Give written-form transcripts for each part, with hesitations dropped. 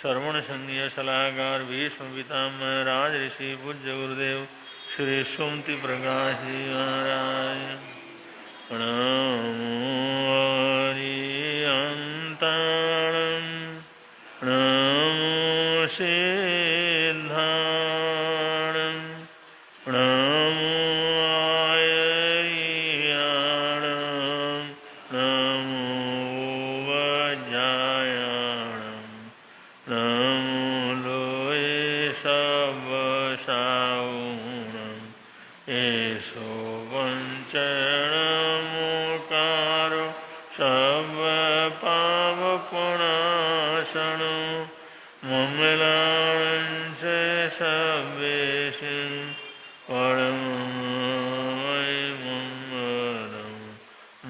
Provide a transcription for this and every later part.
श्रवण संज्ञ सलाहकार भीष्म पितामह राज ऋषि पूज्य गुरुदेव श्री सुमति प्रकाश जी महाराज प्रणामो हरिअन्ताणं प्रणामो सिद्धाणं प्रणामो आयर्याणं प्रणामो वज्रायाणं प्रणामो लोये सवसाऊणं एषो वञ्चनमोकारो सर्वपापप्रणाशनो मङ्गलां च सर्वेषां परमं मङ्गलं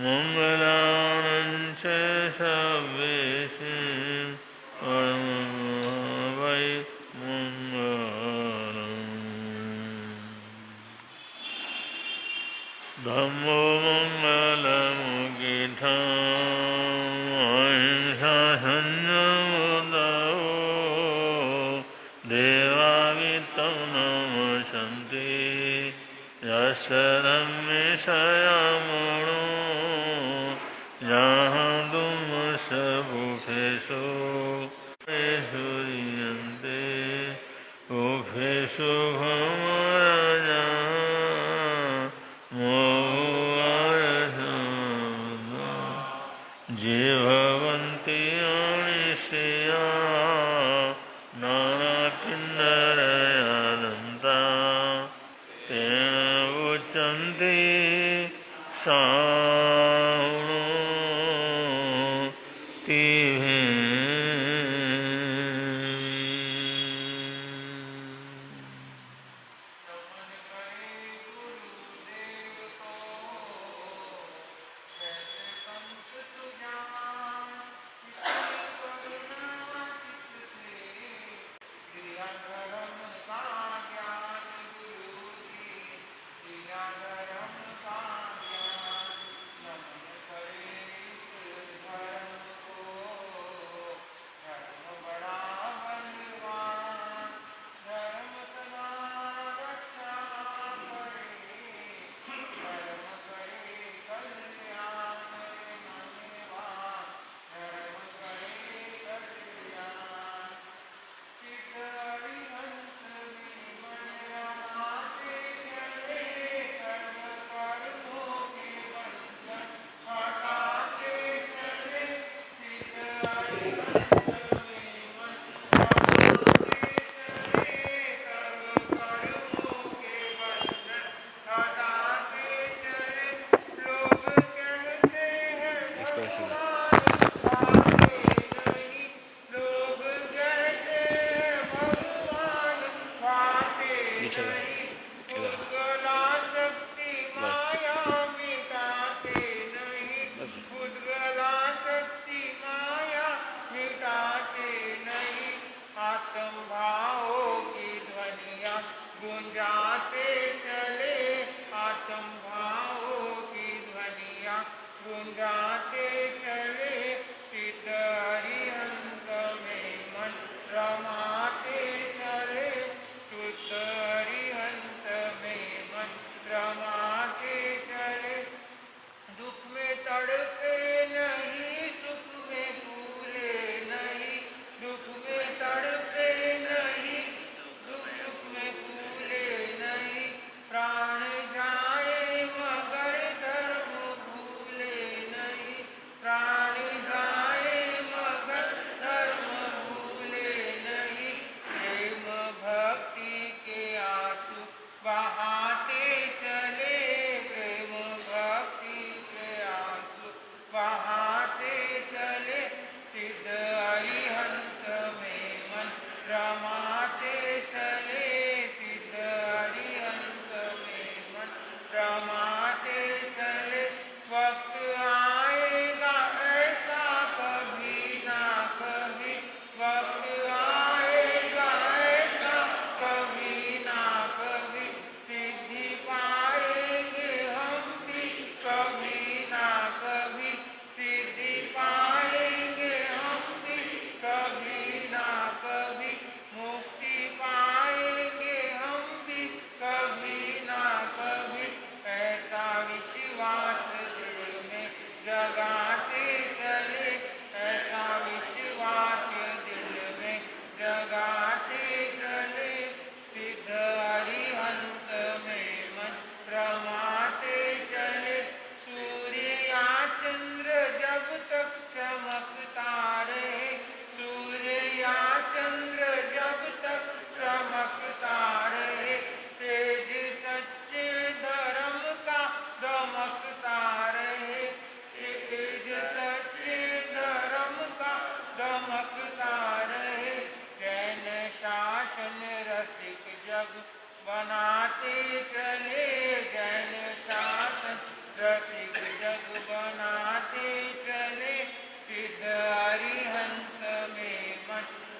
मङ्गलां च सर्वेषां परमं मङ्गलम् धम्मो मङ्गलमुखितं अहिंसा सन्न्यमुदो देवावितं नमसन्ति यस्य धम्मेशयामणो जहादुमसबुफेषु सूर्यन्ते उफेषु भमराजा जे भवन्ति अनिशया नानाकिन्नरयानन्ता तेन उच्यन्ते साहुणो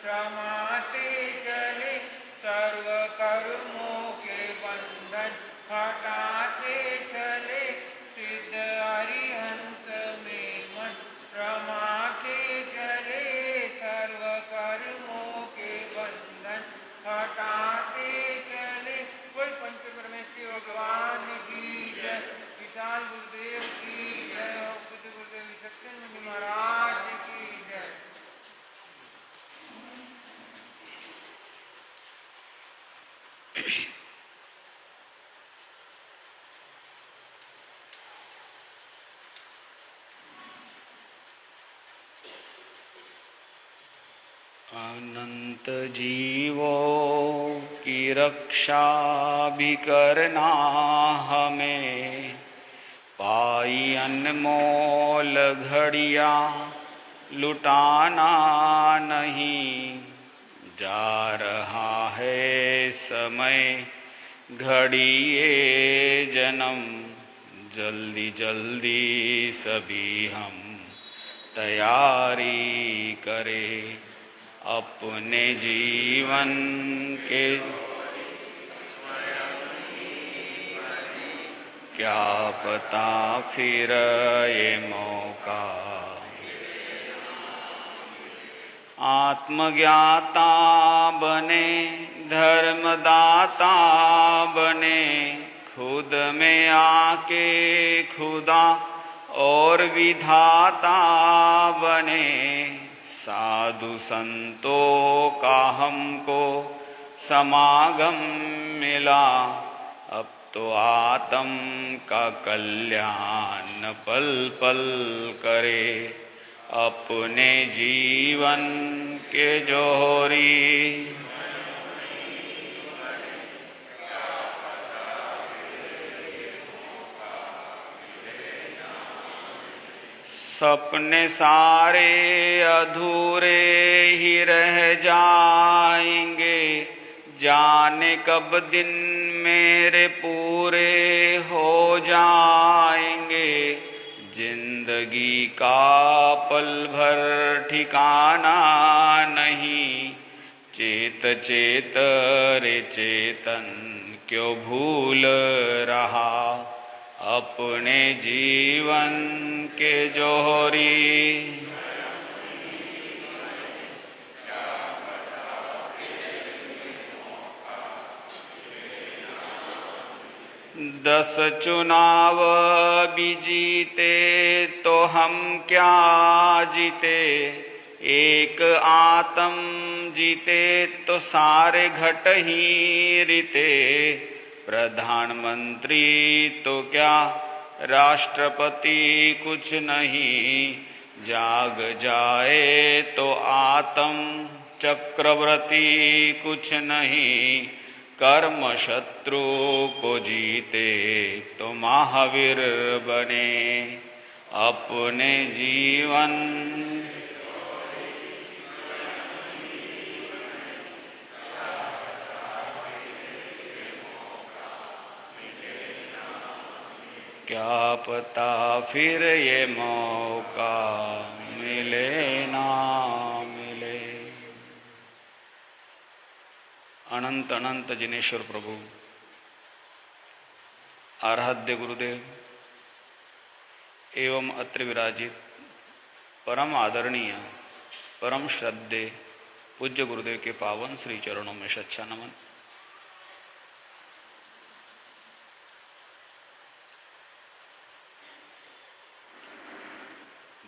रमाते चले सर्व कर्मों के बंधन हटाते चले सिद्ध अरिहंत में मन रमाते चले सर्व कर्मों के बंधन हटाते चले। कोई पंच परमेश्वर भगवान की जय, विशाल गुरुदेव की जय, बुद्ध गुरुदेव सत्येंद्र महाराज की जय। अनंत जीवों की रक्षा भी करना हमें, पाई अनमोल घड़ियाँ लुटाना नहीं। जा रहा है समय घड़िए जन्म, जल्दी जल्दी सभी हम तैयारी करें अपने जीवन के। क्या पता फिर ये मौका आत्मज्ञाता बने, धर्मदाता बने, खुद में आके खुदा और विधाता बने। साधु संतों का हमको समागम मिला, अब तो आत्म का कल्याण पल पल करे अपने जीवन के जोहरी। सपने सारे अधूरे ही रह जाएंगे, जाने कब दिन मेरे पूरे हो जाएंगे। जिंदगी का पल भर ठिकाना नहीं, चेत चेत रे चेतन क्यों भूल रहा अपने जीवन के जोहरी। दस चुनाव भी जीते तो हम क्या जीते, एक आत्म जीते तो सारे घट ही रीते। प्रधानमंत्री तो क्या राष्ट्रपति कुछ नहीं, जाग जाए तो आत्म चक्रवर्ती कुछ नहीं। कर्म शत्रु को जीते तो महावीर बने अपने जीवन। क्या पता फिर ये मौका मिले ना मिले। अनंत अनंत जिनेश्वर प्रभु, आराध्य गुरुदेव एवं अत्र विराजित परम आदरणीय परम श्रद्धेय पूज्य गुरुदेव के पावन श्री चरणों में सच्चा नमन।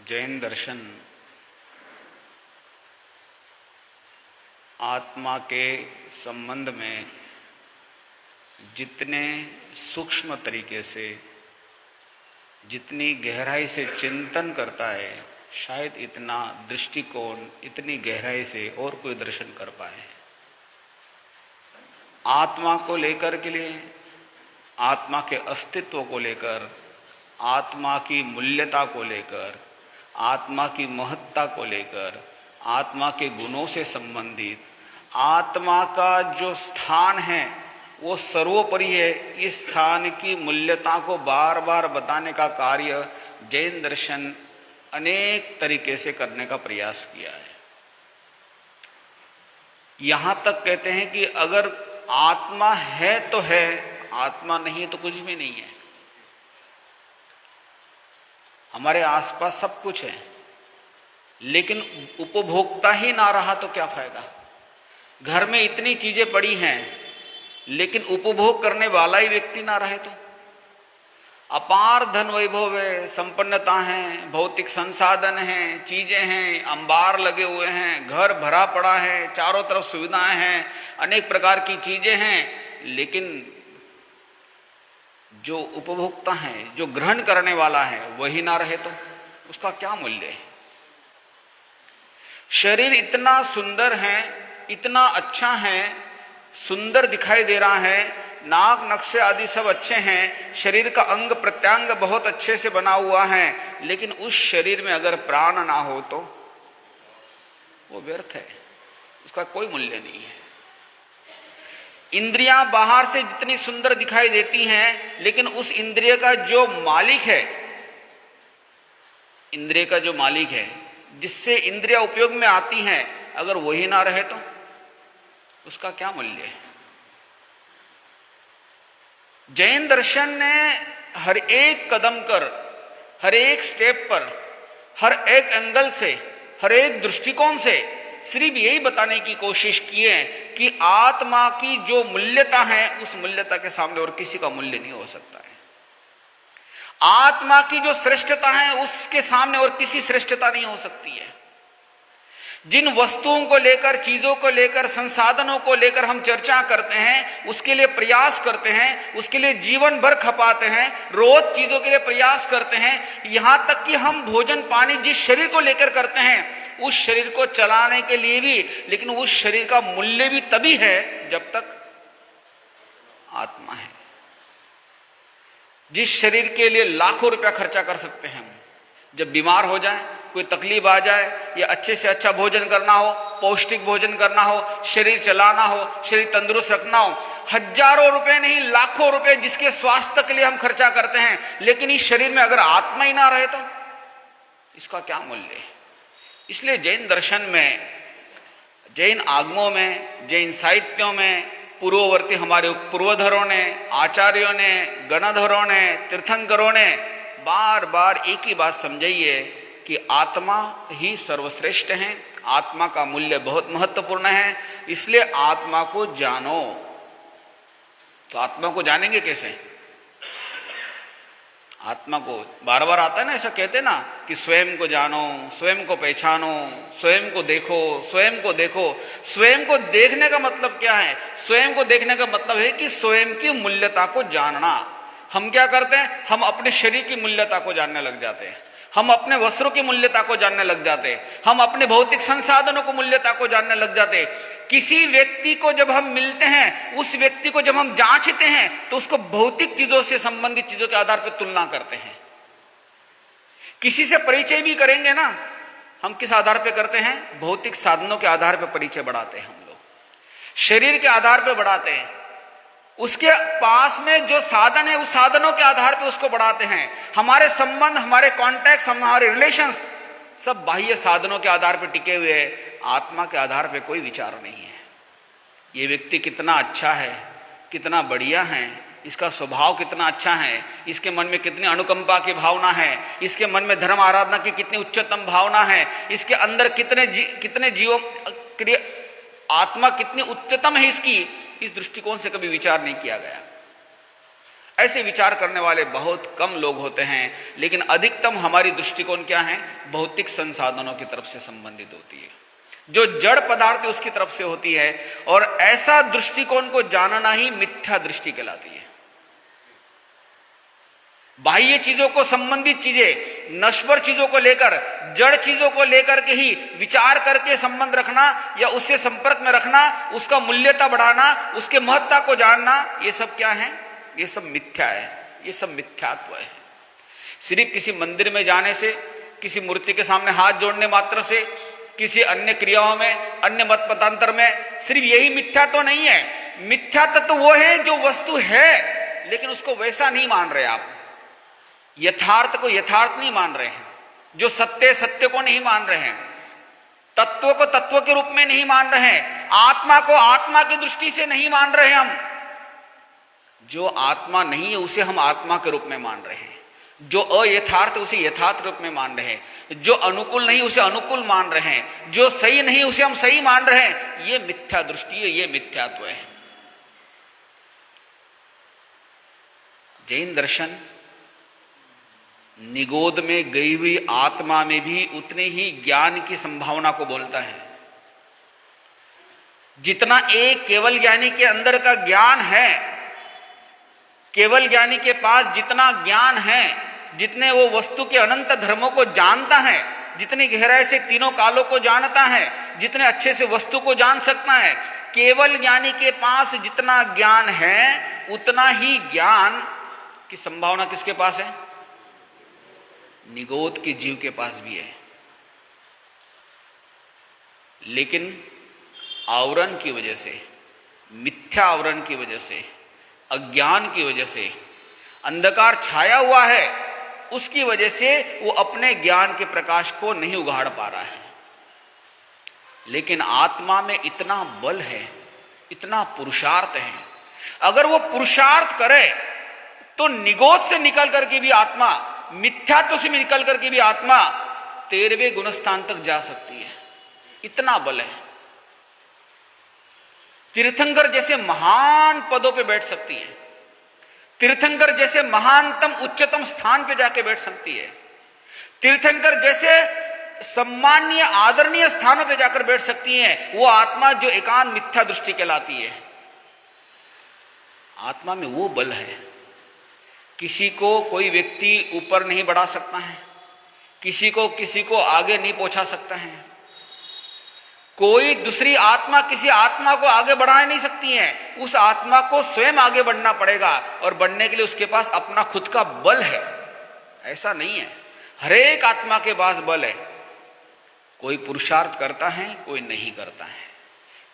जैन दर्शन आत्मा के संबंध में जितने सूक्ष्म तरीके से, जितनी गहराई से चिंतन करता है, शायद इतना दृष्टिकोण, इतनी गहराई से और कोई दर्शन कर पाए। आत्मा को लेकर के लिए, आत्मा के अस्तित्व को लेकर, आत्मा की मूल्यता को लेकर, आत्मा की महत्ता को लेकर, आत्मा के गुणों से संबंधित आत्मा का जो स्थान है वो सर्वोपरि है। इस स्थान की मूल्यता को बार बार बताने का कार्य जैन दर्शन अनेक तरीके से करने का प्रयास किया है। यहां तक कहते हैं कि अगर आत्मा है तो है, आत्मा नहीं है तो कुछ भी नहीं है। हमारे आसपास सब कुछ है, लेकिन उपभोक्ता ही ना रहा तो क्या फायदा। घर में इतनी चीजें पड़ी हैं, लेकिन उपभोग करने वाला ही व्यक्ति ना रहे तो। अपार धन वैभव है, संपन्नता है, भौतिक संसाधन हैं, चीजें हैं, अंबार लगे हुए हैं, घर भरा पड़ा है, चारों तरफ सुविधाएं हैं, अनेक प्रकार की चीजें हैं, लेकिन जो उपभोक्ता है, जो ग्रहण करने वाला है, वही ना रहे तो उसका क्या मूल्य है। शरीर इतना सुंदर है, इतना अच्छा है, सुंदर दिखाई दे रहा है, नाक नक्शे आदि सब अच्छे हैं, शरीर का अंग प्रत्यांग बहुत अच्छे से बना हुआ है, लेकिन उस शरीर में अगर प्राण ना हो तो वो व्यर्थ है, उसका कोई मूल्य नहीं है। इंद्रियां बाहर से जितनी सुंदर दिखाई देती हैं, लेकिन उस इंद्रिय का जो मालिक है, इंद्रिय का जो मालिक है, जिससे इंद्रियां उपयोग में आती हैं, अगर वही ना रहे तो उसका क्या मूल्य है। जैन दर्शन ने हर एक कदम कर, हर एक स्टेप पर, हर एक एंगल से, हर एक दृष्टिकोण से सिर्फ यही बताने की कोशिश की है कि आत्मा की जो मूल्यता है, उस मूल्यता के सामने और किसी का मूल्य नहीं हो सकता है। आत्मा की जो श्रेष्ठता है, उसके सामने और किसी श्रेष्ठता नहीं हो सकती है। जिन वस्तुओं को लेकर, चीजों को लेकर, संसाधनों को लेकर हम चर्चा करते हैं, उसके लिए प्रयास करते हैं, उसके लिए जीवन भर खपाते हैं, रोज चीजों के लिए प्रयास करते हैं, यहां तक कि हम भोजन पानी जिस शरीर को लेकर करते हैं, उस शरीर को चलाने के लिए भी, लेकिन उस शरीर का मूल्य भी तभी है जब तक आत्मा है। जिस शरीर के लिए लाखों रुपया खर्चा कर सकते हैं हम, जब बीमार हो जाए, कोई तकलीफ आ जाए, या अच्छे से अच्छा भोजन करना हो, पौष्टिक भोजन करना हो, शरीर चलाना हो, शरीर तंदुरुस्त रखना हो, हजारों रुपए नहीं लाखों रुपए जिसके स्वास्थ्य के लिए हम खर्चा करते हैं, लेकिन इस शरीर में अगर आत्मा ही ना रहे तो इसका क्या मूल्य है। इसलिए जैन दर्शन में, जैन आगमों में, जैन साहित्यों में पूर्ववर्ती हमारे पूर्वधरों ने, आचार्यों ने, गणधरों ने, तीर्थंकरों ने बार बार एक ही बात समझाई है कि आत्मा ही सर्वश्रेष्ठ है, आत्मा का मूल्य बहुत महत्वपूर्ण है, इसलिए आत्मा को जानो। तो आत्मा को जानेंगे कैसे? आत्मा को बार बार आता है ना, ऐसा कहते ना कि स्वयं को जानो, स्वयं को पहचानो, स्वयं को देखो, स्वयं को देखो। स्वयं को देखने का मतलब क्या है? स्वयं को देखने का मतलब है कि स्वयं की मूल्यता को जानना। हम क्या करते हैं? हम अपने शरीर की मूल्यता को जानने लग जाते हैं, हम अपने वस्त्रों की मूल्यता को जानने लग जाते हैं, हम अपने भौतिक संसाधनों को मूल्यता को जानने लग जाते हैं। किसी व्यक्ति को जब हम मिलते हैं, उस व्यक्ति को जब हम जांचते हैं, तो उसको भौतिक चीजों से संबंधित चीजों के आधार पर तुलना करते हैं। किसी से परिचय भी करेंगे ना, हम किस आधार पर करते हैं? भौतिक साधनों के आधार पर परिचय बढ़ाते हैं हम लोग, शरीर के आधार पर बढ़ाते हैं, उसके पास में जो साधन है उस साधनों के आधार पर उसको बढ़ाते हैं। हमारे संबंध, हमारे कॉन्टैक्ट, हमारे रिलेशंस सब बाह्य साधनों के आधार पर टिके हुए हैं, आत्मा के आधार पर कोई विचार नहीं है। ये व्यक्ति कितना अच्छा है, कितना बढ़िया है, इसका स्वभाव कितना अच्छा है, इसके मन में कितनी अनुकंपा की भावना है, इसके मन में धर्म आराधना की कितनी उच्चतम भावना है, इसके अंदर कितने जीवों क्रिया, आत्मा कितनी उच्चतम है इसकी, इस दृष्टिकोण से कभी विचार नहीं किया गया। ऐसे विचार करने वाले बहुत कम लोग होते हैं, लेकिन अधिकतम हमारी दृष्टिकोण क्या है? भौतिक संसाधनों की तरफ से संबंधित होती है, जो जड़ पदार्थ है उसकी तरफ से होती है, और ऐसा दृष्टिकोण को जानना ही मिथ्या दृष्टि कहलाती है। बाह्य चीजों को, संबंधित चीजें, नश्वर चीजों को लेकर, जड़ चीजों को लेकर के ही विचार करके संबंध रखना या उससे संपर्क में रखना, उसका मूल्यता बढ़ाना, उसके महत्ता को जानना, ये सब क्या है? ये सब मिथ्या है, ये सब मिथ्यात्व है। सिर्फ किसी मंदिर में जाने से, किसी मूर्ति के सामने हाथ जोड़ने मात्र से, किसी अन्य क्रियाओं में, अन्य मत मतांतर में, सिर्फ यही मिथ्या तो नहीं है। मिथ्या तत्व वो है जो वस्तु है, लेकिन उसको वैसा नहीं मान रहे आप, यथार्थ को यथार्थ नहीं मान रहे हैं, जो सत्य सत्य को नहीं मान रहे हैं, तत्व को तत्व के रूप में नहीं मान रहे हैं, आत्मा को आत्मा की दृष्टि से नहीं मान रहे हम। जो आत्मा नहीं है उसे हम आत्मा के रूप में मान रहे हैं, जो अयथार्थ उसे यथार्थ रूप में मान रहे हैं, जो अनुकूल नहीं उसे अनुकूल मान रहे हैं, जो सही नहीं उसे हम सही मान रहे हैं। ये मिथ्या दृष्टि है, ये मिथ्यात्व है। जैन दर्शन निगोद में गई हुई आत्मा में भी उतने ही ज्ञान की संभावना को बोलता है। जितना एक केवल ज्ञानी के अंदर का ज्ञान है, केवल ज्ञानी के पास जितना ज्ञान है, जितने वो वस्तु के अनंत धर्मों को जानता है, जितनी गहराई से तीनों कालों को जानता है, जितने अच्छे से वस्तु को जान सकता है, केवल ज्ञानी के पास जितना ज्ञान है उतना ही ज्ञान की संभावना किसके पास है? निगोद के जीव के पास भी है। लेकिन आवरण की वजह से, मिथ्या आवरण की वजह से, अज्ञान की वजह से, अंधकार छाया हुआ है, उसकी वजह से वो अपने ज्ञान के प्रकाश को नहीं उगाड़ पा रहा है। लेकिन आत्मा में इतना बल है, इतना पुरुषार्थ है, अगर वो पुरुषार्थ करे तो निगोद से निकल करके भी आत्मा, मिथ्यात्व से निकल करके भी आत्मा 13वें गुणस्थान तक जा सकती है। इतना बल है। तीर्थंकर जैसे महान पदों पे बैठ सकती है, तीर्थंकर जैसे महानतम उच्चतम स्थान पे जाके बैठ सकती है, तीर्थंकर जैसे सम्माननीय आदरणीय स्थानों पे जाकर बैठ सकती है। वो आत्मा जो एकांत मिथ्या दृष्टि कहलाती है। आत्मा में वो बल है। किसी को कोई व्यक्ति ऊपर नहीं बढ़ा सकता है, किसी को आगे नहीं पहुंचा सकता है। कोई दूसरी आत्मा किसी आत्मा को आगे बढ़ा नहीं सकती है। उस आत्मा को स्वयं आगे बढ़ना पड़ेगा, और बढ़ने के लिए उसके पास अपना खुद का बल है। ऐसा नहीं है, हर एक आत्मा के पास बल है। कोई पुरुषार्थ करता है, कोई नहीं करता है।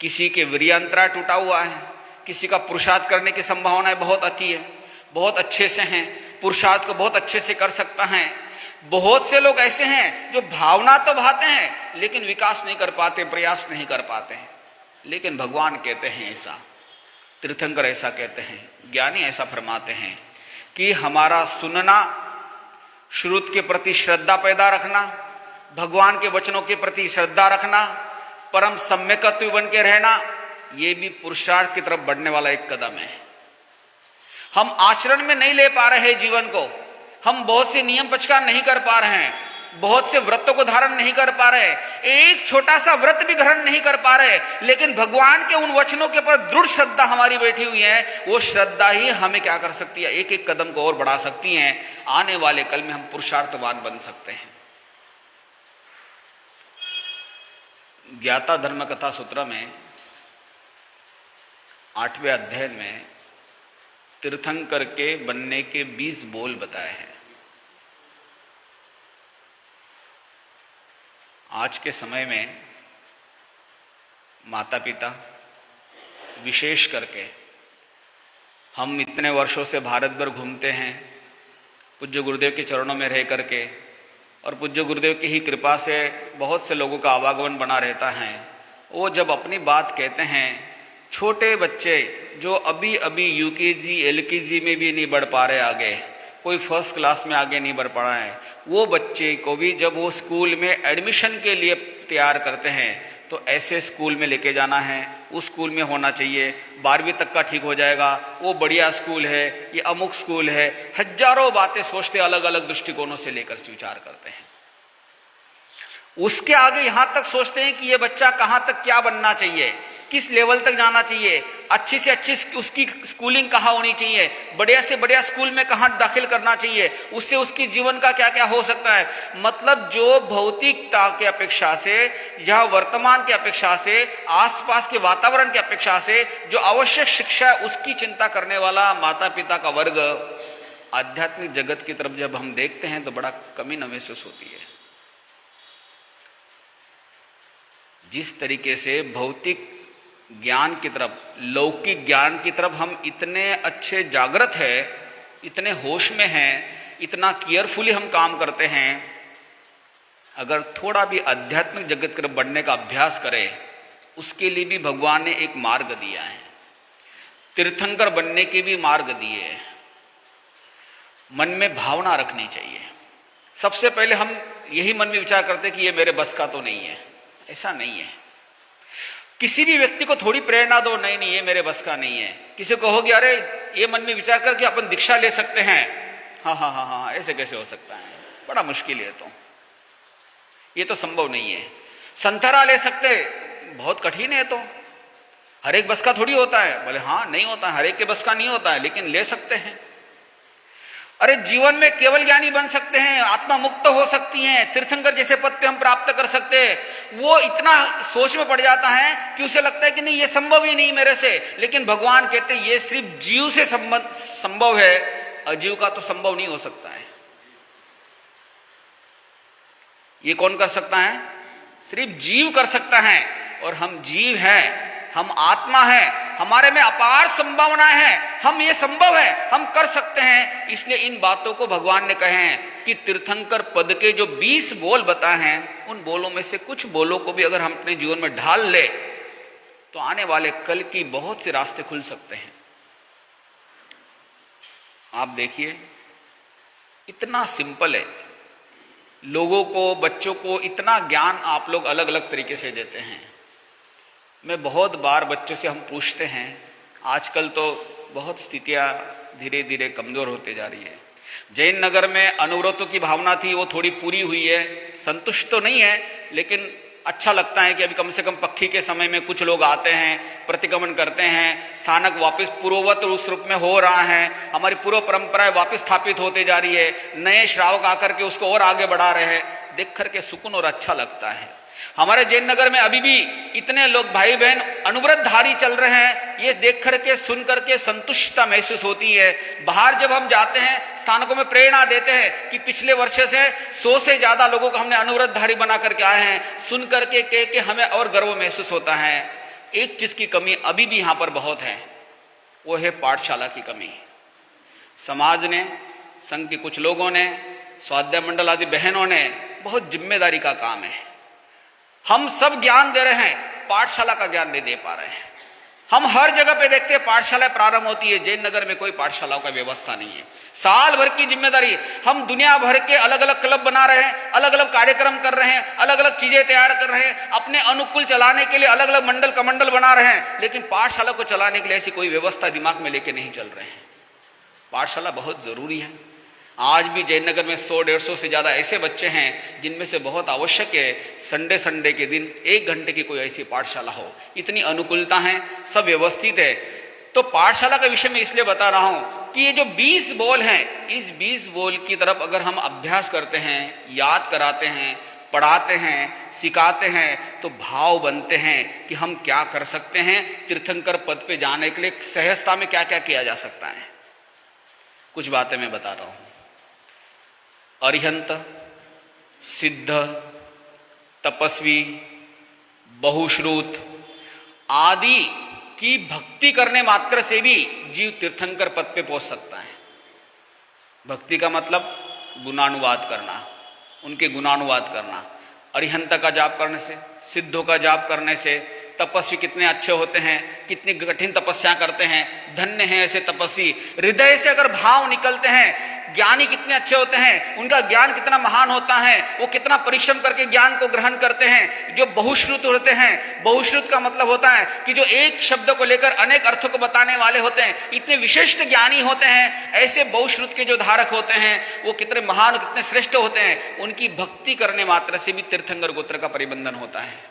किसी के वीर्यांतरा टूटा हुआ है, किसी का पुरुषार्थ करने की संभावनाएं बहुत अति है, बहुत अच्छे से हैं, पुरुषार्थ को बहुत अच्छे से कर सकता है। बहुत से लोग ऐसे हैं जो भावना तो भाते हैं लेकिन विकास नहीं कर पाते, प्रयास नहीं कर पाते हैं। लेकिन भगवान कहते हैं ऐसा, तीर्थंकर ऐसा कहते हैं, ज्ञानी ऐसा फरमाते हैं कि हमारा सुनना, श्रुत के प्रति श्रद्धा पैदा रखना, भगवान के वचनों के प्रति श्रद्धा रखना, परम सम्यकत्व बन के रहना, ये भी पुरुषार्थ की तरफ बढ़ने वाला एक कदम है। हम आचरण में नहीं ले पा रहे हैं जीवन को, हम बहुत से नियम पचकार नहीं कर पा रहे हैं, बहुत से व्रतों को धारण नहीं कर पा रहे, एक छोटा सा व्रत भी ग्रहण नहीं कर पा रहे, लेकिन भगवान के उन वचनों के ऊपर दृढ़ श्रद्धा हमारी बैठी हुई है। वो श्रद्धा ही हमें क्या कर सकती है? एक एक कदम को और बढ़ा सकती है। आने वाले कल में हम पुरुषार्थवान बन सकते हैं। ज्ञाता धर्म कथा सूत्र में 8वें अध्याय में तीर्थंकर के बनने के 20 बोल बताए हैं। आज के समय में माता पिता, विशेष करके हम इतने वर्षों से भारत भर घूमते हैं पूज्य गुरुदेव के चरणों में रह करके, और पूज्य गुरुदेव की ही कृपा से बहुत से लोगों का आवागमन बना रहता है। वो जब अपनी बात कहते हैं, छोटे बच्चे जो अभी अभी यूकेजी एलकेजी में भी नहीं बढ़ पा रहे आगे, कोई फर्स्ट क्लास में आगे नहीं बढ़ पा रहा है, वो बच्चे को भी जब वो स्कूल में एडमिशन के लिए तैयार करते हैं तो ऐसे स्कूल में लेके जाना है, उस स्कूल में होना चाहिए, 12वीं तक का ठीक हो जाएगा, वो बढ़िया स्कूल है, ये अमुक स्कूल है। हजारों बातें सोचते, अलग अलग दृष्टिकोणों से लेकर विचार करते हैं। उसके आगे यहां तक सोचते हैं कि ये बच्चा कहां तक क्या बनना चाहिए, किस लेवल तक जाना चाहिए, अच्छी से अच्छी उसकी स्कूलिंग कहाँ होनी चाहिए, बढ़िया से बढ़िया स्कूल में कहाँ दाखिल करना चाहिए, उससे उसकी जीवन का क्या क्या हो सकता है। मतलब जो भौतिकता की अपेक्षा से, जहाँ वर्तमान की अपेक्षा से, आसपास के वातावरण की अपेक्षा से जो आवश्यक शिक्षा है उसकी चिंता करने वाला माता पिता का वर्ग, आध्यात्मिक जगत की तरफ जब हम देखते हैं तो बड़ा कमी महसूस होती है। जिस तरीके से भौतिक ज्ञान की तरफ, लौकिक ज्ञान की तरफ हम इतने अच्छे जागृत है, इतने होश में हैं, इतना केयरफुली हम काम करते हैं, अगर थोड़ा भी आध्यात्मिक जगत की तरफ बढ़ने का अभ्यास करें उसके लिए भी भगवान ने एक मार्ग दिया है, तीर्थंकर बनने के भी मार्ग दिए हैं। मन में भावना रखनी चाहिए। सबसे पहले हम यही मन में विचार करते हैं कि ये मेरे बस का तो नहीं है। ऐसा नहीं है। किसी भी व्यक्ति को थोड़ी प्रेरणा दो, नहीं नहीं ये मेरे बस का नहीं है। किसी को कहोगे अरे ये मन में विचार करके अपन दीक्षा ले सकते हैं, हाँ हाँ हाँ हाँ, ऐसे कैसे हो सकता है, बड़ा मुश्किल है, तो ये तो संभव नहीं है। संतरा ले सकते, बहुत कठिन है, तो हर एक बस का थोड़ी होता है। बोले हाँ नहीं होता है, हर एक के बस का नहीं होता है, लेकिन ले सकते हैं। अरे जीवन में केवल ज्ञानी बन सकते हैं, आत्मा मुक्त हो सकती है, तीर्थंकर जैसे पद पे हम प्राप्त कर सकते हैं। वो इतना सोच में पड़ जाता है कि उसे लगता है कि नहीं ये संभव ही नहीं मेरे से। लेकिन भगवान कहते हैं ये सिर्फ जीव से संभव है, अजीव का तो संभव नहीं हो सकता है। ये कौन कर सकता है? सिर्फ जीव कर सकता है। और हम जीव हैं, हम आत्मा है, हमारे में अपार संभावनाएं हैं, हम ये संभव है, हम कर सकते हैं। इसलिए इन बातों को भगवान ने कहे हैं कि तीर्थंकर पद के जो 20 बोल बताए हैं, उन बोलों में से कुछ बोलों को भी अगर हम अपने जीवन में ढाल ले तो आने वाले कल की बहुत से रास्ते खुल सकते हैं। आप देखिए इतना सिंपल है, लोगों को, बच्चों को इतना ज्ञान आप लोग अलग अलग तरीके से देते हैं। मैं बहुत बार बच्चों से हम पूछते हैं, आजकल तो बहुत स्थितियां धीरे धीरे कमजोर होते जा रही है। जैन नगर में अनुव्रतों की भावना थी, वो थोड़ी पूरी हुई है। संतुष्ट तो नहीं है, लेकिन अच्छा लगता है कि अभी कम से कम पक्षी के समय में कुछ लोग आते हैं, प्रतिक्रमण करते हैं, स्थानक वापस पूर्ववत उस रूप में हो रहा है, हमारी पूर्व परंपराएं वापस स्थापित होते जा रही है, नए श्रावक आकर के उसको और आगे बढ़ा रहे हैं। देख करके सुकून और अच्छा लगता है। हमारे जैन नगर में अभी भी इतने लोग भाई बहन अनुव्रतधारी चल रहे हैं, ये देख करके सुन करके संतुष्टता महसूस होती है। बाहर जब हम जाते हैं स्थानकों में प्रेरणा देते हैं कि पिछले वर्ष से 100 से ज्यादा लोगों को हमने अनुव्रतधारी बना करके आए हैं, सुन करके के हमें और गर्व महसूस होता है। एक चीज की कमी अभी भी यहां पर बहुत है, वो है पाठशाला की कमी। समाज ने, संघ के कुछ लोगों ने, स्वाध्याय मंडल आदि बहनों ने, बहुत जिम्मेदारी का काम है। हम सब ज्ञान दे रहे हैं, पाठशाला का ज्ञान नहीं दे पा रहे हैं। हम हर जगह पे देखते हैं पाठशाला प्रारंभ होती है, जैन नगर में कोई पाठशालाओं का व्यवस्था नहीं है। साल भर की जिम्मेदारी, हम दुनिया भर के अलग अलग क्लब बना रहे हैं, अलग अलग कार्यक्रम कर रहे हैं, अलग अलग चीजें तैयार कर रहे हैं, अपने अनुकूल चलाने के लिए अलग अलग मंडल कमंडल बना रहे हैं, लेकिन पाठशाला को चलाने के लिए ऐसी कोई व्यवस्था दिमाग में लेके नहीं चल रहे हैं। पाठशाला बहुत जरूरी है। आज भी जयनगर में 100-150 से ज्यादा ऐसे बच्चे हैं जिनमें से बहुत आवश्यक है संडे के दिन 1 घंटे की कोई ऐसी पाठशाला हो। इतनी अनुकूलता है, सब व्यवस्थित है। तो पाठशाला का विषय में इसलिए बता रहा हूं कि ये जो 20 बोल हैं, इस 20 बोल की तरफ अगर हम अभ्यास करते हैं, याद कराते हैं, पढ़ाते हैं, सिखाते हैं, तो भाव बनते हैं कि हम क्या कर सकते हैं। तीर्थंकर पद पे जाने के लिए सहजता में क्या क्या किया जा सकता है, कुछ बातें मैं बता रहा हूं। अरिहंत, सिद्ध, तपस्वी, बहुश्रुत आदि की भक्ति करने मात्र से भी जीव तीर्थंकर पद पे पहुंच सकता है। भक्ति का मतलब गुणानुवाद करना, उनके गुणानुवाद करना। अरिहंत का जाप करने से, सिद्धों का जाप करने से, तपस्वी कितने अच्छे होते हैं, कितनी कठिन तपस्या करते हैं, धन्य हैं ऐसे तपस्वी। हृदय से अगर भाव निकलते हैं, ज्ञानी कितने अच्छे होते हैं, उनका ज्ञान कितना महान होता है, वो कितना परिश्रम करके ज्ञान को ग्रहण करते हैं। जो बहुश्रुत होते हैं, बहुश्रुत का मतलब होता है कि जो एक शब्द को लेकर अनेक अर्थों को बताने वाले होते हैं, इतने विशिष्ट ज्ञानी होते हैं। ऐसे बहुश्रुत के जो धारक होते हैं वो कितने महान, कितने श्रेष्ठ होते हैं। उनकी भक्ति करने मात्र से भी तीर्थंकर गोत्र का परिबंधन होता है।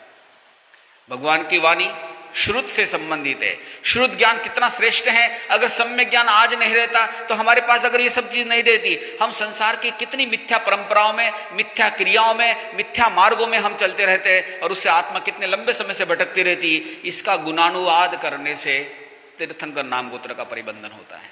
भगवान की वाणी श्रुत से संबंधित है। श्रुत ज्ञान कितना श्रेष्ठ है। अगर सम्यक ज्ञान आज नहीं रहता तो हमारे पास अगर ये सब चीज नहीं रहती, हम संसार की कितनी मिथ्या परंपराओं में, मिथ्या क्रियाओं में, मिथ्या मार्गों में हम चलते रहते और उससे आत्मा कितने लंबे समय से भटकती रहती। इसका गुणानुवाद करने से तीर्थंकर नाम गोत्र का परिबंधन होता है।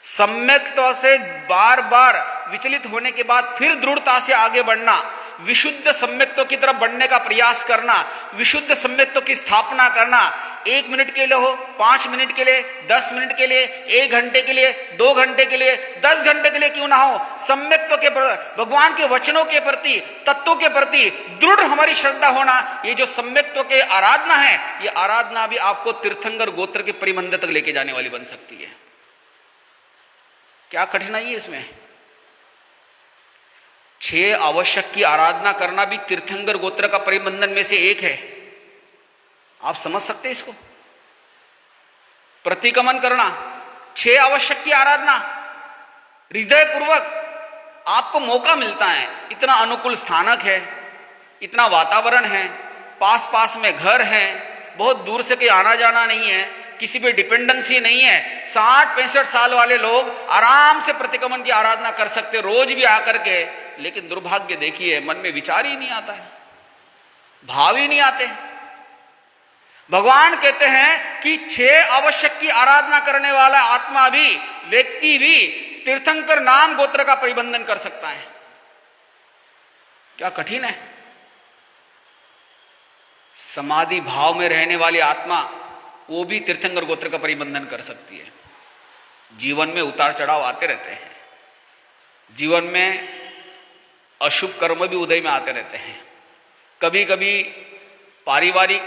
सम्यकता से बार बार विचलित होने के बाद फिर दृढ़ता से आगे बढ़ना, विशुद्ध सम्यक्तों की तरफ बढ़ने का प्रयास करना, विशुद्ध सम्यक्तों की स्थापना करना, 1 मिनट के लिए हो, 5 मिनट के लिए, 10 मिनट के लिए, 1 घंटे के लिए, 2 घंटे के लिए, 10 घंटे के लिए क्यों ना हो, सम्यक्त्व के भगवान के वचनों के प्रति, तत्वों के प्रति दृढ़ हमारी श्रद्धा होना, ये जो सम्यक्त्व के आराधना है, ये आराधना भी आपको तीर्थंकर गोत्र के परिमंदिर तक लेके जाने वाली बन सकती है। क्या कठिनाई है इसमें? 6 आवश्यक की आराधना करना भी तीर्थंकर गोत्र का परिबंधन में से एक है। आप समझ सकते हैं इसको? प्रतिक्रमण करना, 6 आवश्यक की आराधना हृदय पूर्वक आपको मौका मिलता है। इतना अनुकूल स्थानक है, इतना वातावरण है, पास पास में घर है, बहुत दूर से कोई आना जाना नहीं है, किसी पे डिपेंडेंसी नहीं है। 60-65 साल वाले लोग आराम से प्रतिक्रमण की आराधना कर सकते रोज भी आकर के। लेकिन दुर्भाग्य देखिए, मन में विचार ही नहीं आता है, भाव ही नहीं आते। भगवान कहते हैं कि 6 आवश्यक की आराधना करने वाला आत्मा भी, व्यक्ति भी तीर्थंकर नाम गोत्र का परिबंधन कर सकता है। क्या कठिन है? समाधि भाव में रहने वाली आत्मा वो भी तीर्थंकर गोत्र का परिबंधन कर सकती है। जीवन में उतार चढ़ाव आते रहते हैं, जीवन में अशुभ कर्म भी उदय में आते रहते हैं। कभी कभी पारिवारिक,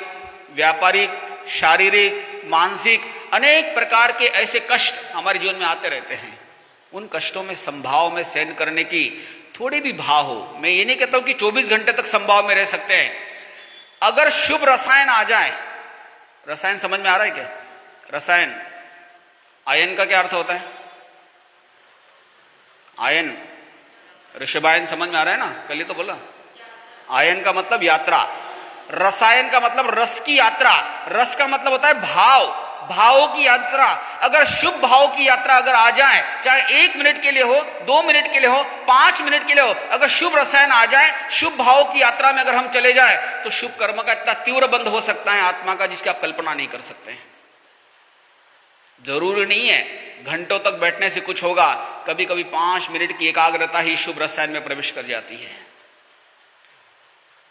व्यापारिक, शारीरिक, मानसिक अनेक प्रकार के ऐसे कष्ट हमारे जीवन में आते रहते हैं। उन कष्टों में संभाव में सहन करने की थोड़ी भी भाव हो। मैं ये नहीं कहता हूं कि 24 घंटे तक संभाव में रह सकते हैं। अगर शुभ रसायन आ जाए, रसायन समझ में आ रहा है क्या? रसायन, आयन का क्या अर्थ होता है? आयन, ऋषभायन समझ में आ रहा है ना? कल ही तो बोला। आयन का मतलब यात्रा, रसायन का मतलब रस की यात्रा। रस का मतलब होता है भाव, भावों की यात्रा। अगर शुभ भाव की यात्रा अगर आ जाए, चाहे 1 मिनट के लिए हो, 2 मिनट के लिए हो, 5 मिनट के लिए हो, अगर शुभ रसायन आ जाए, शुभ भाव की यात्रा में अगर हम चले जाए, तो शुभ कर्म का इतना तीव्र बंध हो सकता है आत्मा का, जिसकी आप कल्पना नहीं कर सकते हैं। जरूरी नहीं है घंटों तक बैठने से कुछ होगा। कभी कभी 5 मिनट की एकाग्रता ही शुभ रसायन में प्रवेश कर जाती है।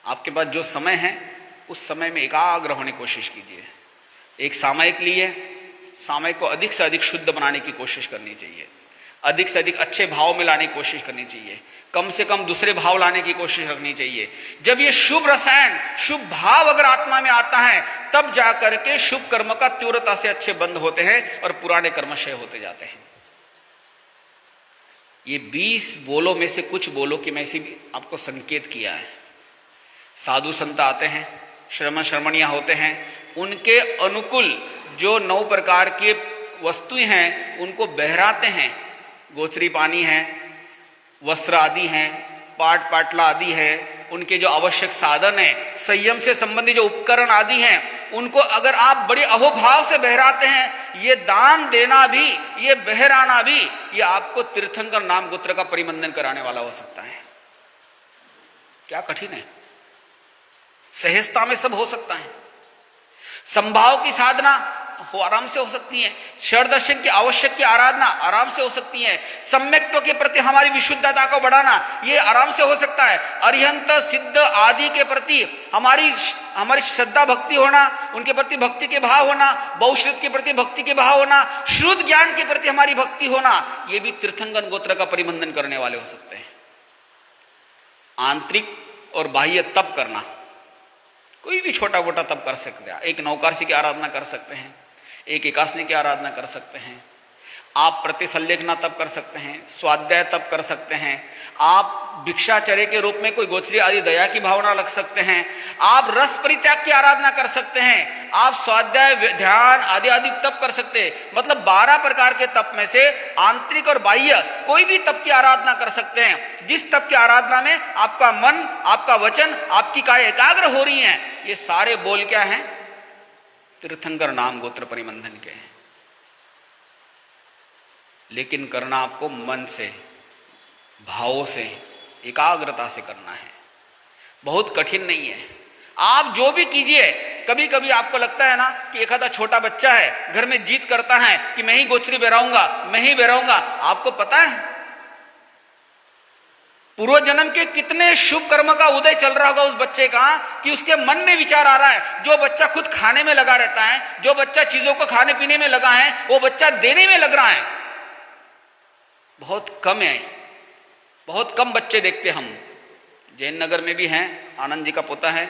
आपके पास जो समय है, उस समय में एकाग्र होने की कोशिश कीजिए। एक सामयिक लिए, समय को अधिक से अधिक शुद्ध बनाने की कोशिश करनी चाहिए, अधिक से अधिक अच्छे भाव में लाने की कोशिश करनी चाहिए, कम से कम दूसरे भाव लाने की कोशिश रखनी चाहिए। जब ये शुभ रसायन, शुभ भाव अगर आत्मा में आता है, तब जाकर के शुभ कर्म का तीव्रता से अच्छे बंद होते हैं और पुराने कर्म क्षय होते जाते हैं। ये 20 बोलों में से कुछ बोलों की मैं भी आपको संकेत किया है। साधु संत आते हैं, श्रमण श्रमणियां होते हैं, उनके अनुकूल जो 9 प्रकार के वस्तुएं हैं उनको बहराते हैं। गोचरी पानी है, वस्त्र आदि हैं, पाट पाटला आदि है, उनके जो आवश्यक साधन है, संयम से संबंधित जो उपकरण आदि हैं, उनको अगर आप बड़े अहोभाव से बहराते हैं, ये दान देना भी, ये बहराना भी, ये आपको तीर्थंकर नाम गोत्र का परिबंधन कराने वाला हो सकता है। क्या कठिन है? सहजता में सब हो सकता है। संभाव की साधना हो आराम से हो सकती है। क्षर दर्शन की आवश्यक की आराधना आराम से हो सकती है। सम्यक्त्व के प्रति हमारी विशुद्धता को बढ़ाना ये आराम से हो सकता है। अरिहंत सिद्ध आदि के प्रति हमारी श्रद्धा भक्ति होना, उनके प्रति भक्ति के भाव होना, बहुश्रुत के प्रति भक्ति के भाव होना, श्रुत ज्ञान के प्रति हमारी भक्ति होना, ये भी तीर्थंकर गोत्र का परिबंधन करने वाले हो सकते हैं। आंतरिक और बाह्य तप करना, कोई भी छोटा मोटा तप कर सकते हैं। एक नौकार्षी की आराधना कर सकते हैं, एक एकासनी की आराधना कर सकते हैं, आप प्रतिसल्लेखना तप कर सकते हैं, स्वाध्याय तप कर सकते हैं, आप भिक्षाचर्य के रूप में कोई गोचरी आदि दया की भावना रख सकते हैं, आप रस परित्याग की आराधना कर सकते हैं, आप स्वाध्याय ध्यान आदि आदि तप कर सकते हैं। मतलब 12 प्रकार के तप में से आंतरिक और बाह्य कोई भी तप की आराधना कर सकते हैं। जिस तप की आराधना में आपका मन, आपका वचन, आपकी काया एकाग्र हो रही है, ये सारे बोल क्या हैं? तीर्थंकर नाम गोत्र परिबंधन के हैं। लेकिन करना आपको मन से, भावों से, एकाग्रता से करना है। बहुत कठिन नहीं है। आप जो भी कीजिए, कभी कभी आपको लगता है ना कि एक आधा छोटा बच्चा है, घर में जिद करता है कि मैं ही गोचरी बहराऊंगा, मैं ही बहराऊंगा। आपको पता है पूर्व जन्म के कितने शुभ कर्म का उदय चल रहा होगा उस बच्चे का कि उसके मन में विचार आ रहा है। जो बच्चा खुद खाने में लगा रहता है, जो बच्चा चीजों को खाने पीने में लगा है, वो बच्चा देने में लग रहा है। बहुत कम है, बहुत कम बच्चे देखते हम। जैन नगर में भी हैं, आनंद जी का पोता है।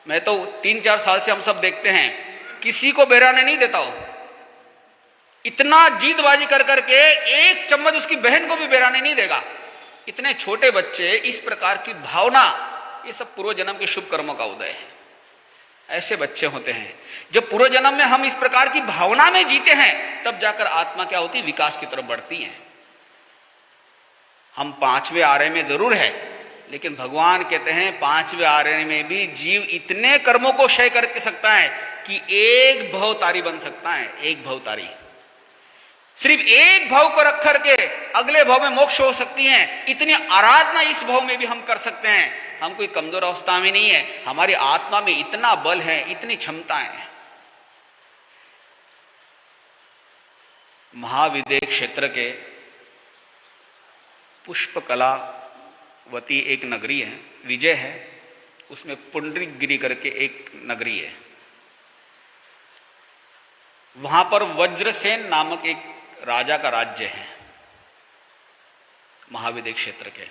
मैं तो 3-4 साल से हम सब देखते हैं, किसी को बेराने नहीं देता हो। इतना जीतबाजी कर करके एक चम्मच उसकी बहन को भी बेराने नहीं देगा। इतने छोटे बच्चे, इस प्रकार की भावना, ये सब पूर्व जन्म के शुभ कर्मों का उदय है। ऐसे बच्चे होते हैं। जब पूर्व जन्म में हम इस प्रकार की भावना में जीते हैं, तब जाकर आत्मा क्या होती है, विकास की तरफ बढ़ती है। हम 5वें आर्य में जरूर है, लेकिन भगवान कहते हैं 5वें आर्य में भी जीव इतने कर्मों को क्षय कर सकता है कि एक भवतारी बन सकता है। एक भवतारी, सिर्फ एक भाव को रख करके अगले भाव में मोक्ष हो सकती है। इतनी आराधना इस भाव में भी हम कर सकते हैं। हम कोई कमजोर अवस्था में नहीं है, हमारी आत्मा में इतना बल है, इतनी क्षमताएं हैं। महाविदेह क्षेत्र के पुष्पकलावती एक नगरी है, विजय है, उसमें पुंडरीकगिरी करके एक नगरी है। वहां पर वज्रसेन नामक एक राजा का राज्य है, महाविदेह क्षेत्र के।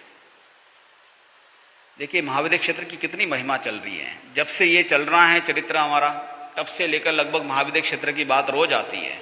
देखिए महाविदेह क्षेत्र की कितनी महिमा चल रही है। जब से ये चल रहा है चरित्र हमारा, तब से लेकर लगभग महाविदेह क्षेत्र की बात रोज आती है।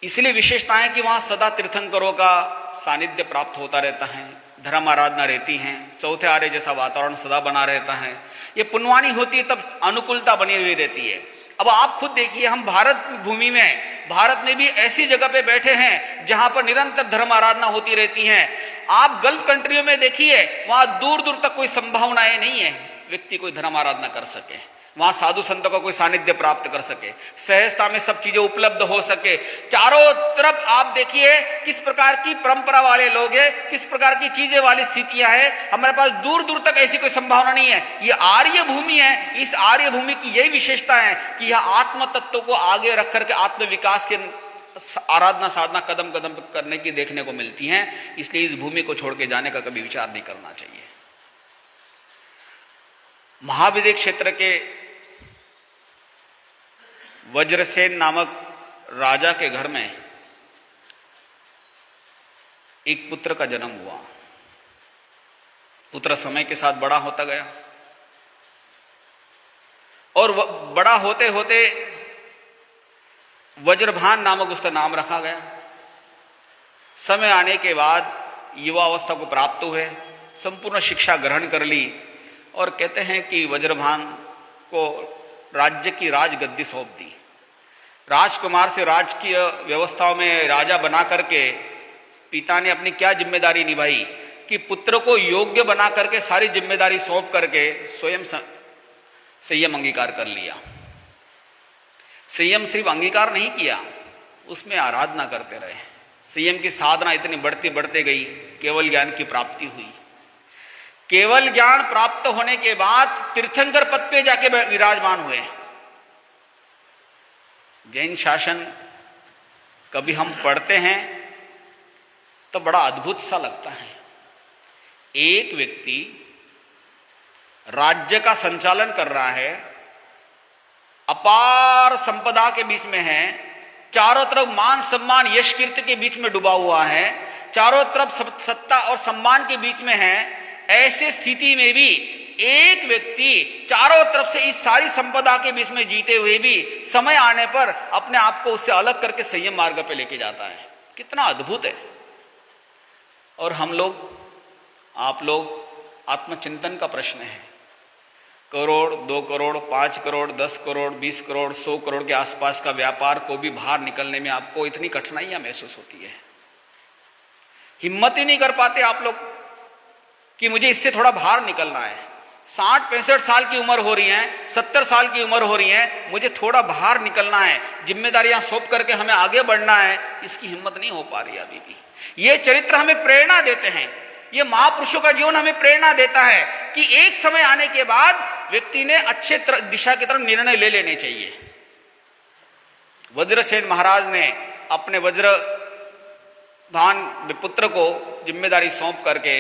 इसलिए विशेषता है कि वहां सदा तीर्थंकरों का सानिध्य प्राप्त होता रहता है, धर्म आराधना रहती है, चौथे आर्य जैसा वातावरण सदा बना रहता है। ये पुण्यवानी होती है तब अनुकूलता बनी हुई रहती है। अब आप खुद देखिए, हम भारत भूमि में, भारत में भी ऐसी जगह पे बैठे हैं जहां पर निरंतर धर्म आराधना होती रहती है। आप गल्फ कंट्रियों में देखिए, वहां दूर दूर तक कोई संभावनाएं नहीं है व्यक्ति कोई धर्म आराधना कर सके, वहां साधु संतों का कोई सानिध्य प्राप्त कर सके, सहजता में सब चीजें उपलब्ध हो सके। चारों तरफ आप देखिए किस प्रकार की परंपरा वाले लोग हैं, किस प्रकार की चीजें वाली स्थितियां हैं। हमारे पास दूर दूर तक ऐसी कोई संभावना नहीं है। ये आर्य भूमि है। इस आर्य भूमि की यही विशेषता है कि यह आत्म तत्व को आगे रख करके आत्म विकास के आराधना साधना कदम कदम करने की देखने को मिलती है। इसलिए इस भूमि को छोड़ के जाने का कभी विचार नहीं करना चाहिए। महाविदेह क्षेत्र के वज्रसेन नामक राजा के घर में एक पुत्र का जन्म हुआ। पुत्र समय के साथ बड़ा होता गया और बड़ा होते होते वज्रभान नामक उसका नाम रखा गया। समय आने के बाद युवा अवस्था को प्राप्त हुए, संपूर्ण शिक्षा ग्रहण कर ली और कहते हैं कि वज्रभान को राज्य की राजगद्दी सौंप दी। राजकुमार से राजकीय व्यवस्थाओं में राजा बना करके पिता ने अपनी क्या जिम्मेदारी निभाई कि पुत्र को योग्य बना करके सारी जिम्मेदारी सौंप करके स्वयं संयम अंगीकार कर लिया। संयम सिर्फ अंगीकार नहीं किया, उसमें आराधना करते रहे। संयम की साधना इतनी बढ़ती बढ़ते गई, केवल ज्ञान की प्राप्ति हुई। केवल ज्ञान प्राप्त होने के बाद तीर्थंकर पद पे जाके विराजमान हुए। जैन शासन कभी हम पढ़ते हैं तो बड़ा अद्भुत सा लगता है। एक व्यक्ति राज्य का संचालन कर रहा है, अपार संपदा के बीच में है, चारों तरफ मान सम्मान यश कीर्ति के बीच में डूबा हुआ है, चारों तरफ सत्ता और सम्मान के बीच में है। ऐसे स्थिति में भी एक व्यक्ति चारों तरफ से इस सारी संपदा के बीच में जीते हुए भी समय आने पर अपने आप को उससे अलग करके संयम मार्ग पे लेके जाता है। कितना अद्भुत है। और हम लोग, आप लोग, आत्मचिंतन का प्रश्न है। करोड़, 2 करोड़, 5 करोड़, 10 करोड़, 20 करोड़, 100 करोड़ के आसपास का व्यापार को भी बाहर निकलने में आपको इतनी कठिनाइयां महसूस होती है। हिम्मत ही नहीं कर पाते आप लोग कि मुझे इससे थोड़ा बाहर निकलना है। 60-65 साल की उम्र हो रही है, 70 साल की उम्र हो रही है, मुझे थोड़ा बाहर निकलना है, जिम्मेदारियां सौंप करके हमें आगे बढ़ना है। इसकी हिम्मत नहीं हो पा रही अभी भी। ये चरित्र हमें प्रेरणा देते हैं, ये महापुरुषों का जीवन हमें प्रेरणा देता है कि एक समय आने के बाद व्यक्ति ने अच्छे दिशा की तरफ निर्णय ले लेने चाहिए। वज्रसेन महाराज ने अपने वज्र भान पुत्र को जिम्मेदारी सौंप करके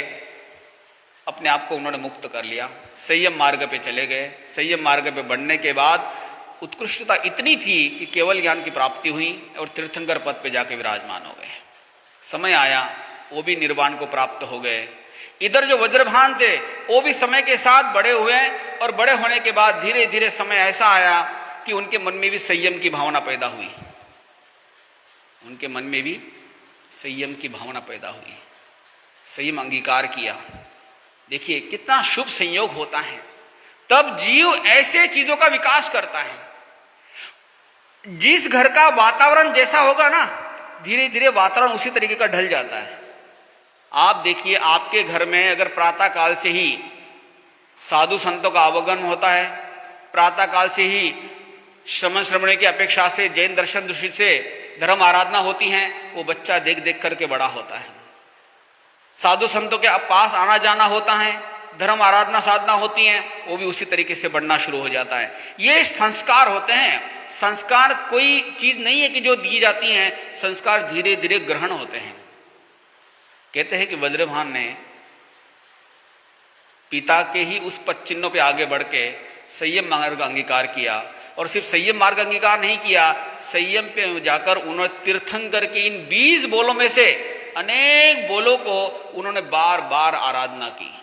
अपने आप को उन्होंने मुक्त कर लिया, संयम मार्ग पे चले गए। संयम मार्ग पे बढ़ने के बाद उत्कृष्टता इतनी थी कि केवल ज्ञान की प्राप्ति हुई और तीर्थंकर पद पे जाके विराजमान हो गए। समय आया वो भी निर्वाण को प्राप्त हो गए। इधर जो वज्रभान थे वो भी समय के साथ बड़े हुए और बड़े होने के बाद धीरे धीरे समय ऐसा आया कि उनके मन में भी संयम की भावना पैदा हुई। उनके मन में भी संयम की भावना पैदा हुई, संयम अंगीकार किया। देखिए कितना शुभ संयोग होता है, तब जीव ऐसे चीजों का विकास करता है। जिस घर का वातावरण जैसा होगा ना, धीरे धीरे वातावरण उसी तरीके का ढल जाता है। आप देखिए आपके घर में अगर प्रातः काल से ही साधु संतों का आवागमन होता है, प्रातः काल से ही श्रवण श्रवण की अपेक्षा से जैन दर्शन दृष्टि से धर्म आराधना होती है, वो बच्चा देख देख करके बड़ा होता है। साधु संतों के पास आना जाना होता है, धर्म आराधना साधना होती है, वो भी उसी तरीके से बढ़ना शुरू हो जाता है। ये संस्कार होते हैं। संस्कार कोई चीज नहीं है कि जो दी जाती हैं, संस्कार धीरे धीरे ग्रहण होते हैं। कहते हैं कि वज्रभान ने पिता के ही उस पद चिन्हों पे आगे बढ़ के संयम मार्ग अंगीकार किया, और सिर्फ संयम मार्ग अंगीकार नहीं किया, संयम पे जाकर उन्होंने तीर्थंकर के इन 20 बोलों में से अनेक बोलों को उन्होंने बार बार आराधना की।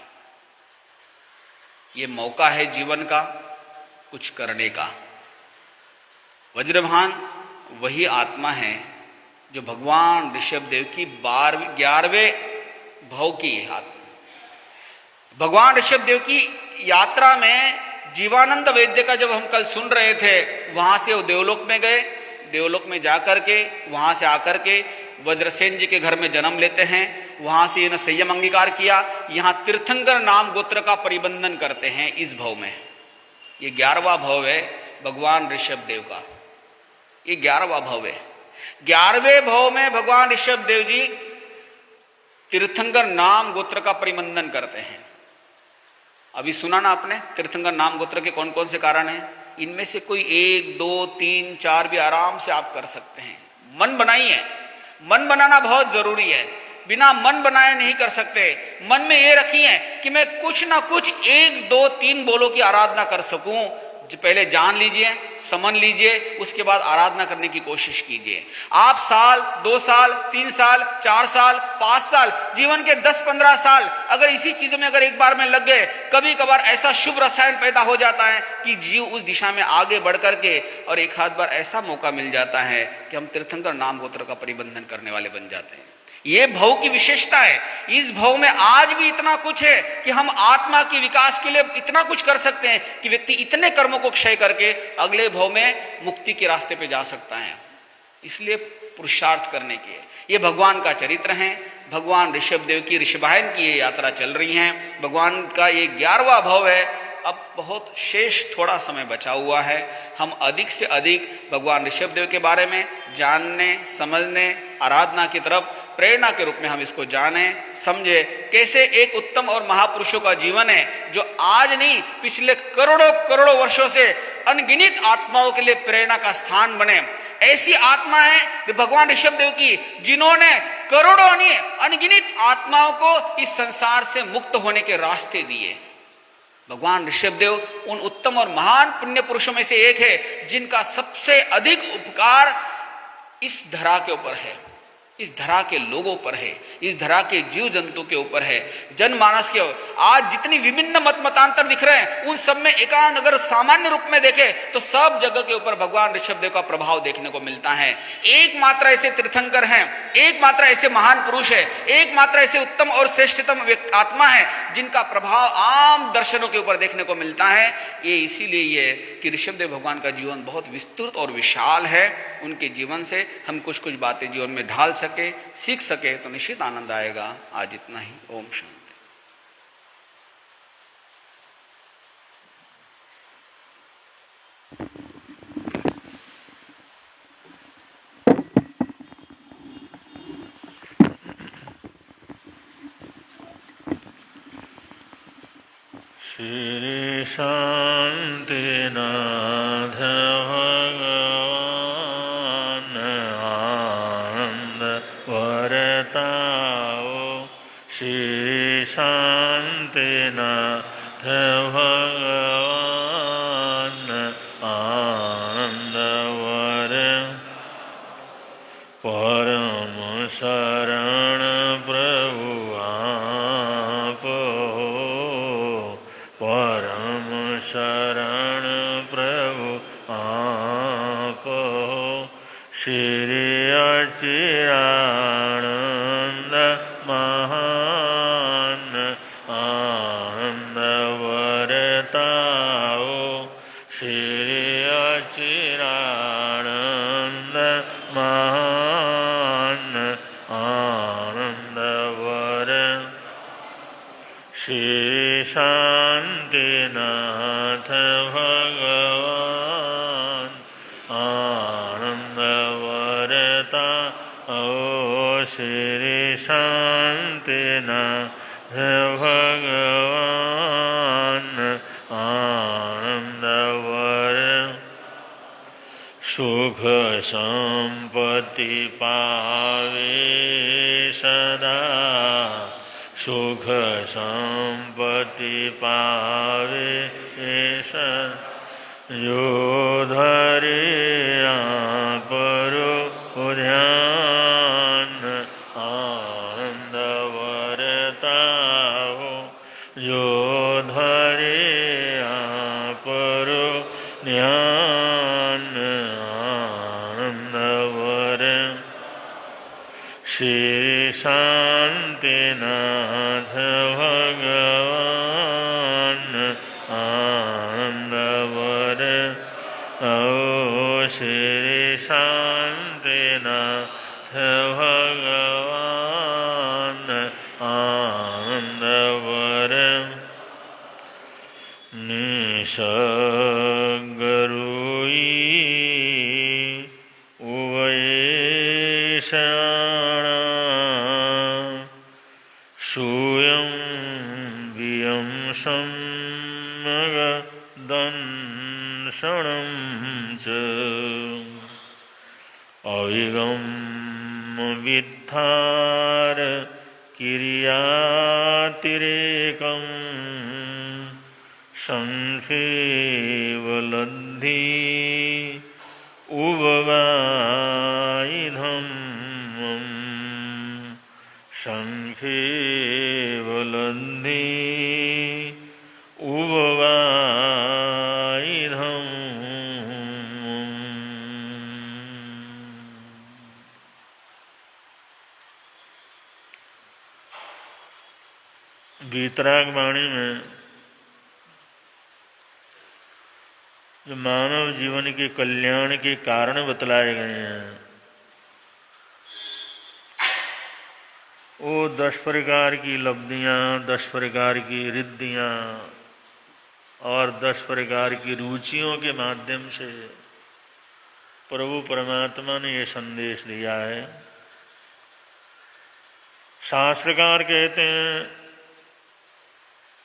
ये मौका है जीवन का कुछ करने का। वज्रभान वही आत्मा है जो भगवान ऋषभदेव की 11वें भव की आत्मा। भगवान ऋषभदेव की यात्रा में जीवानंद वैद्य का जब हम कल सुन रहे थे, वहां से वो देवलोक में गए। देवलोक में जाकर के वहां से आकर के वज्रसेन जी के घर में जन्म लेते हैं। वहां से इन्होंने संयम अंगीकार किया। यहाँ तीर्थंकर नाम गोत्र का परिबंधन करते हैं इस भव में। ये 11वां भव है भगवान ऋषभदेव का। ये 11वां भव है। 11वें भव में भगवान ऋषभदेव जी तीर्थंकर नाम गोत्र का परिबंधन करते हैं। अभी सुना ना आपने, तीर्थंकर नाम गोत्र के कौन कौन से कारण हैं। इनमें से कोई 1, 2, 3, 4 भी आराम से आप कर सकते हैं। मन बनाइए, मन बनाना बहुत जरूरी है। बिना मन बनाए नहीं कर सकते। मन में ये रखिए कि मैं कुछ ना कुछ 1, 2, 3 बोलों की आराधना कर सकूं। पहले जान लीजिए, समझ लीजिए, उसके बाद आराधना करने की कोशिश कीजिए। आप साल, 2 साल, 3 साल, 4 साल, 5 साल, जीवन के 10-15 साल अगर इसी चीज में अगर एक बार में लग गए, कभी कभार ऐसा शुभ रसायन पैदा हो जाता है कि जीव उस दिशा में आगे बढ़ करके, और एक आध बार ऐसा मौका मिल जाता है कि हम तीर्थंकर नाम गोत्र का परिबंधन करने वाले बन जाते हैं। ये भव की विशेषता है। इस भव में आज भी इतना कुछ है कि हम आत्मा के विकास के लिए इतना कुछ कर सकते हैं कि व्यक्ति इतने कर्मों को क्षय करके अगले भव में मुक्ति के रास्ते पे जा सकता है। इसलिए पुरुषार्थ करने के ये भगवान का चरित्र है। भगवान ऋषभदेव की ऋषभायन की ये यात्रा चल रही है। भगवान का ये 11वां भव है। अब बहुत शेष थोड़ा समय बचा हुआ है। हम अधिक से अधिक भगवान ऋषभदेव के बारे में जानने, समझने, आराधना की तरफ प्रेरणा के रूप में हम इसको जाने, समझे कैसे एक उत्तम और महापुरुषों का जीवन है जो आज नहीं पिछले करोड़ों करोड़ों वर्षों से अनगिनत आत्माओं के लिए प्रेरणा का स्थान बने। ऐसी आत्मा है भगवान ऋषभदेव की जिन्होंने करोड़ों अनगिनत आत्माओं को इस संसार से मुक्त होने के रास्ते दिए। भगवान ऋषभदेव उन उत्तम और महान पुण्य पुरुषों में से एक है जिनका सबसे अधिक उपकार इस धरा के ऊपर है, इस धरा के लोगों पर है, इस धरा के जीव जंतु के ऊपर है, जनमानस के। आज जितनी विभिन्न मत मतांतर दिख रहे हैं उन सब में एकांत अगर सामान्य रूप में देखें तो सब जगह के ऊपर भगवान ऋषभदेव का प्रभाव देखने को मिलता है। एकमात्र ऐसे तीर्थंकर हैं, एकमात्र ऐसे महान पुरुष है, एकमात्र ऐसे उत्तम और श्रेष्ठतम आत्मा है जिनका प्रभाव आम दर्शनों के ऊपर देखने को मिलता है। ये इसीलिए है कि ऋषभदेव भगवान का जीवन बहुत विस्तृत और विशाल है। उनके जीवन से हम कुछ कुछ बातें जीवन में ढाल सके, सीख सके तो निश्चित आनंद आएगा। आज इतना ही। ओम शांति। श्री शांतिनाथ भगवान आनंद वरता नाथ भगवान आनंदवर परम शरण प्रभु आप परम शरण प्रभु आप श्री अचिरानंद महान आनंद वरताओ श्री अचिरानंद महान आनंद वर श्री शांतिनाथ भगवान आनंद वरता ओ श्री शांतिनाथ भगवान आनंद वर सुख संपत्ति पावे सदा सुख संपत्ति पावे जो धरे परो ध्यान आनंद वरताओ जो धरे परो ध्यान आनंद वर श्री शांतिनाथ भगवान आनंद वर ओ श्री शांतिनाथ भगवान आनंद वर निसगरुई उवैषाणा सूयं वियं सम्मगदंशनं च अविगम विद्धार किर्यातिरेकं संखेवलद्धि उभवायुधं संखेवलद्धि उभवायुधं वीतराग वाणी में जो मानव जीवन के कल्याण के कारण बतलाए गए हैं वो 10 प्रकार की लब्धियां 10 प्रकार की रिद्धियां और 10 प्रकार की रुचियों के माध्यम से प्रभु परमात्मा ने ये संदेश दिया है। शास्त्रकार कहते हैं